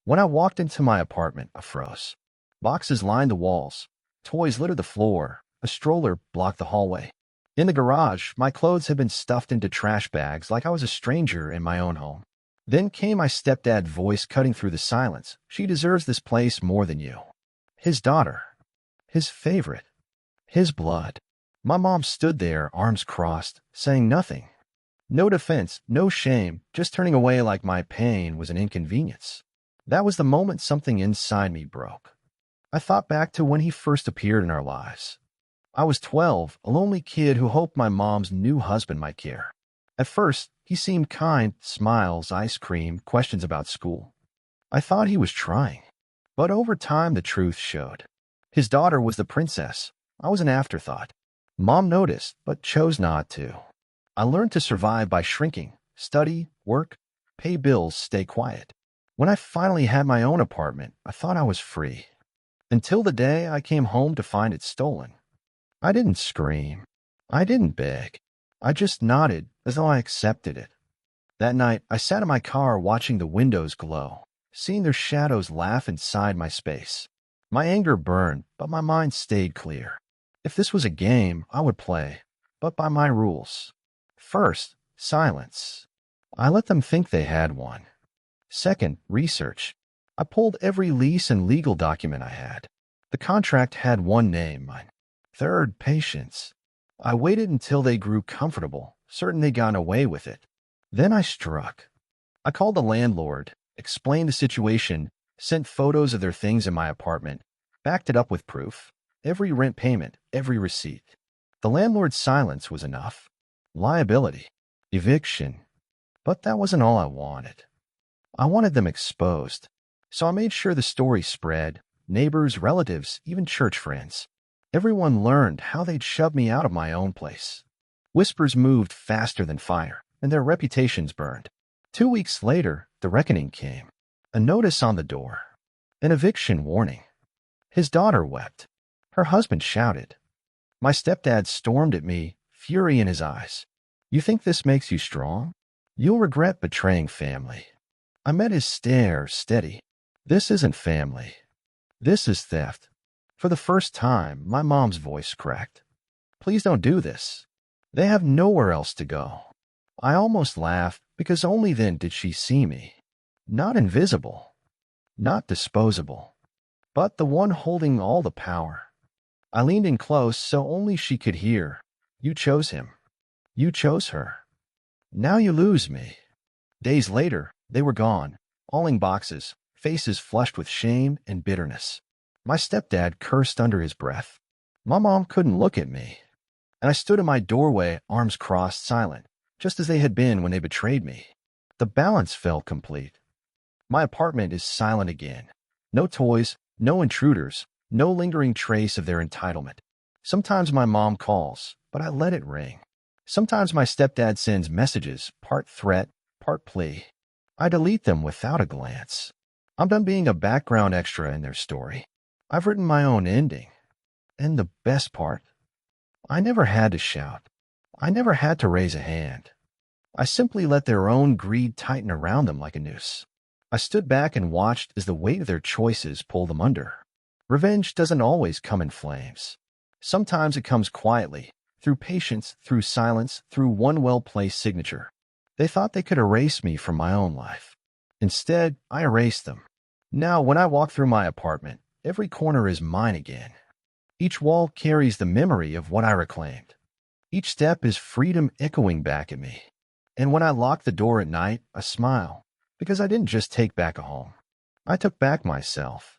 When I walked into my apartment, I froze. Boxes lined the walls, toys littered the floor, a stroller blocked the hallway. In the garage, my clothes had been stuffed into trash bags like I was a stranger in my own home. Then came my stepdad's voice cutting through the silence. She deserves this place more than you. His daughter. His favorite. His blood. My mom stood there, arms crossed, saying nothing. No defense, no shame, just turning away like my pain was an inconvenience. That was the moment something inside me broke. I thought back to when he first appeared in our lives. I was 12, a lonely kid who hoped my mom's new husband might care. At first, he seemed kind, smiles, ice cream, questions about school. I thought he was trying. But over time, the truth showed. His daughter was the princess. I was an afterthought. Mom noticed, but chose not to. I learned to survive by shrinking, study, work, pay bills, stay quiet. When I finally had my own apartment, I thought I was free. Until the day I came home to find it stolen. I didn't scream. I didn't beg. I just nodded as though I accepted it. That night, I sat in my car watching the windows glow, seeing their shadows laugh inside my space. My anger burned, but my mind stayed clear. If this was a game, I would play, but by my rules. First, silence. I let them think they had one. Second, research. I pulled every lease and legal document I had. The contract had one name, mine. Third, patience. I waited until they grew comfortable, certain they'd gotten away with it. Then I struck. I called the landlord, explained the situation, sent photos of their things in my apartment, backed it up with proof, every rent payment, every receipt. The landlord's silence was enough. Liability. Eviction. But that wasn't all I wanted. I wanted them exposed. So I made sure the story spread, neighbors, relatives, even church friends. Everyone learned how they'd shoved me out of my own place. Whispers moved faster than fire, and their reputations burned. 2 weeks later, the reckoning came. A notice on the door. An eviction warning. His daughter wept. Her husband shouted. My stepdad stormed at me, fury in his eyes. You think this makes you strong? You'll regret betraying family. I met his stare steady. This isn't family. This is theft. For the first time, my mom's voice cracked. Please don't do this. They have nowhere else to go. I almost laughed because only then did she see me. Not invisible. Not disposable. But the one holding all the power. I leaned in close so only she could hear. You chose him. You chose her. Now you lose me. Days later, they were gone, all in boxes, faces flushed with shame and bitterness. My stepdad cursed under his breath. My mom couldn't look at me. And I stood in my doorway, arms crossed, silent, just as they had been when they betrayed me. The balance felt complete. My apartment is silent again. No toys, no intruders, no lingering trace of their entitlement. Sometimes my mom calls, but I let it ring. Sometimes my stepdad sends messages, part threat, part plea. I delete them without a glance. I'm done being a background extra in their story. I've written my own ending. And the best part, I never had to shout. I never had to raise a hand. I simply let their own greed tighten around them like a noose. I stood back and watched as the weight of their choices pulled them under. Revenge doesn't always come in flames. Sometimes it comes quietly, through patience, through silence, through one well-placed signature. They thought they could erase me from my own life. Instead, I erased them. Now, when I walk through my apartment, every corner is mine again. Each wall carries the memory of what I reclaimed. Each step is freedom echoing back at me. And when I lock the door at night, I smile, because I didn't just take back a home. I took back myself.